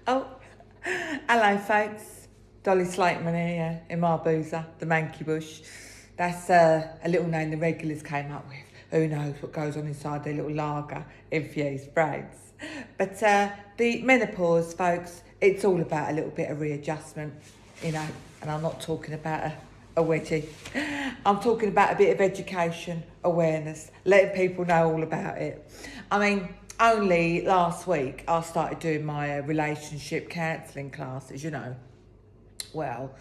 Oh, hello folks. Dolly Slatemen here in my boozer, the Manky Bush. That's a little name the regulars came up with. Who knows what goes on inside their little lager infused brains. But the menopause, folks, it's all about a little bit of readjustment, you know, and I'm not talking about a wedgie. I'm talking about a bit of education, awareness, letting people know all about it. I mean, only last week I started doing my relationship counselling classes, you know. Well,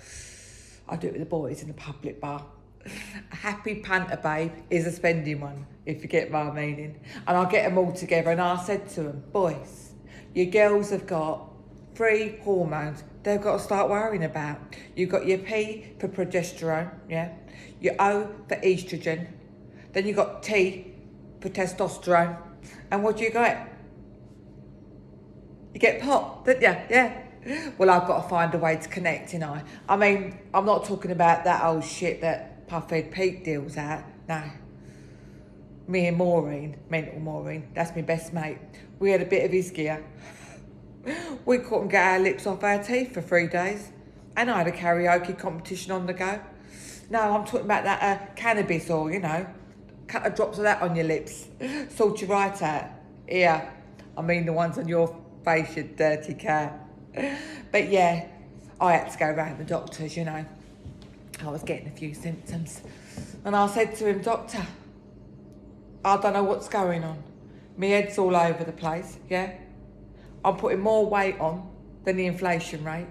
I do it with the boys in the public bar. A happy panter babe is a spending one, if you get my meaning. And I'll get them all together and I said to them, boys, your girls have got 3 hormones they've got to start worrying about. You've got your P for progesterone, yeah? Your O for estrogen. Then you've got T for testosterone. And what do you get? You get pop, don't you? Yeah. Well, I've got to find a way to connect, you know. I mean, I'm not talking about that old shit that Puffhead Pete deals out. No. Me and Maureen, mental Maureen, that's my best mate. We had a bit of his gear. We couldn't get our lips off our teeth for 3 days. And I had a karaoke competition on the go. No, I'm talking about that cannabis oil, you know. Couple of drops of that on your lips. Sort you right out. Yeah, I mean the ones on your face, you dirty cat. But yeah, I had to go round the doctors, you know. I was getting a few symptoms. And I said to him, Doctor, I don't know what's going on. My head's all over the place, yeah? I'm putting more weight on than the inflation rate.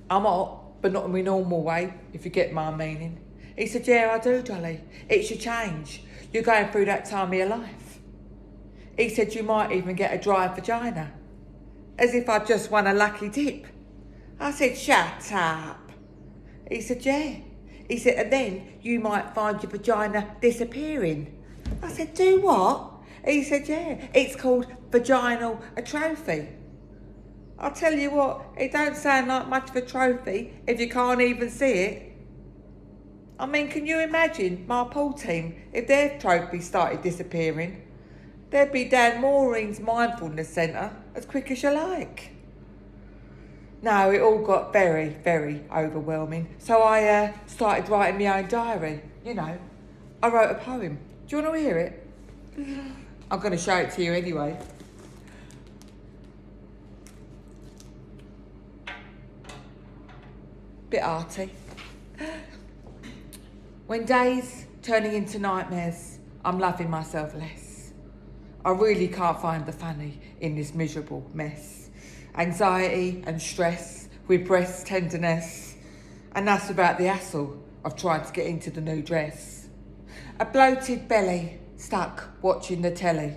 I'm hot, but not in my normal way, if you get my meaning. He said, yeah, I do, Dolly. It's your change. You're going through that time of your life. He said, you might even get a dry vagina. As if I'd just won a lucky dip. I said, shut up. He said, yeah. He said, and then you might find your vagina disappearing. I said, do what? He said, yeah, it's called vaginal atrophy. I'll tell you what, it don't sound like much of a trophy if you can't even see it. I mean, can you imagine my pool team, if their trophy started disappearing? They'd be down Maureen's mindfulness centre as quick as you like. No, it all got very, very overwhelming. So I started writing my own diary, you know. I wrote a poem. Do you want to hear it? I'm going to show it to you anyway. Bit arty. When days turning into nightmares, I'm loving myself less. I really can't find the funny in this miserable mess. Anxiety and stress with breast tenderness. And that's about the hassle of trying to get into the new dress. A bloated belly stuck watching the telly.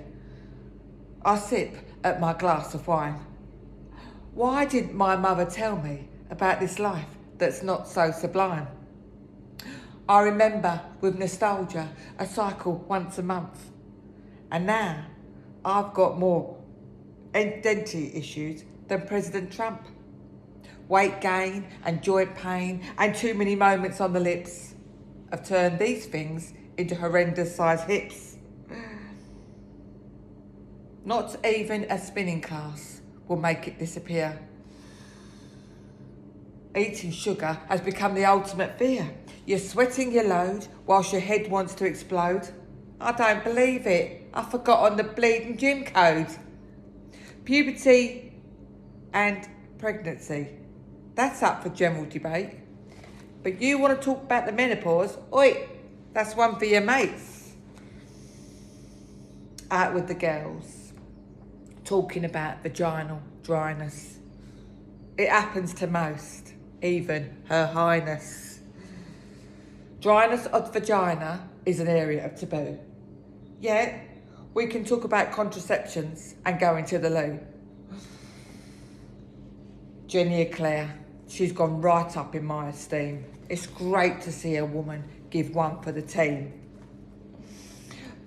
I sip at my glass of wine. Why didn't my mother tell me about this life that's not so sublime? I remember with nostalgia a cycle once a month. And now I've got more identity issues than President Trump. Weight gain and joint pain and too many moments on the lips have turned these things into horrendous sized hips. Not even a spinning class will make it disappear. Eating sugar has become the ultimate fear. You're sweating your load whilst your head wants to explode. I don't believe it. I've forgotten the bleeding gym code. Puberty and pregnancy. That's up for general debate. But you want to talk about the menopause? Oi, that's one for your mates. Out with the girls. Talking about vaginal dryness. It happens to most, even Her Highness. Dryness of the vagina is an area of taboo. Yet, we can talk about contraceptions and going to the loo. Jenny Eclair, she's gone right up in my esteem. It's great to see a woman give one for the team.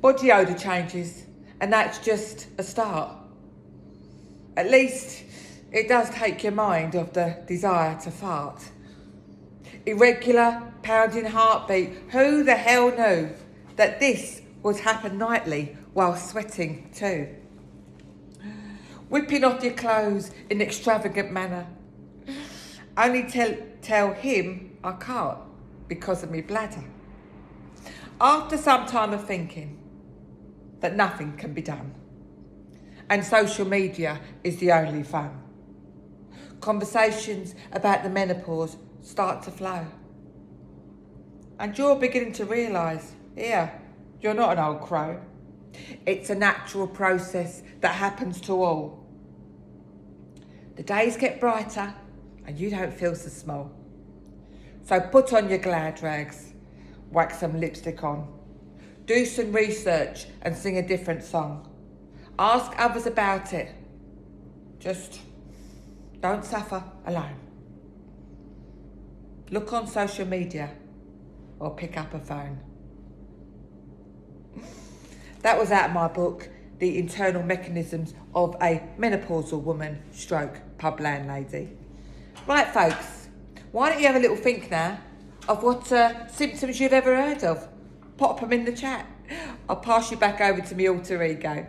Body odour changes, and that's just a start. At least it does take your mind off the desire to fart. Irregular, pounding heartbeat. Who the hell knew that this would happen nightly while sweating too? whipping off your clothes in extravagant manner. Only tell him I can't because of my bladder. After some time of thinking that nothing can be done, and social media is the only fun, conversations about the menopause start to flow. And you're beginning to realise, yeah, you're not an old crow. It's a natural process that happens to all. The days get brighter and you don't feel so small. So put on your glad rags, whack some lipstick on, do some research and sing a different song. Ask others about it. Just don't suffer alone. Look on social media or pick up a phone. That was out of my book, The Internal Mechanisms of a Menopausal Woman / Pub Landlady. Right, folks, why don't you have a little think now of what symptoms you've ever heard of? Pop them in the chat. I'll pass you back over to my alter ego.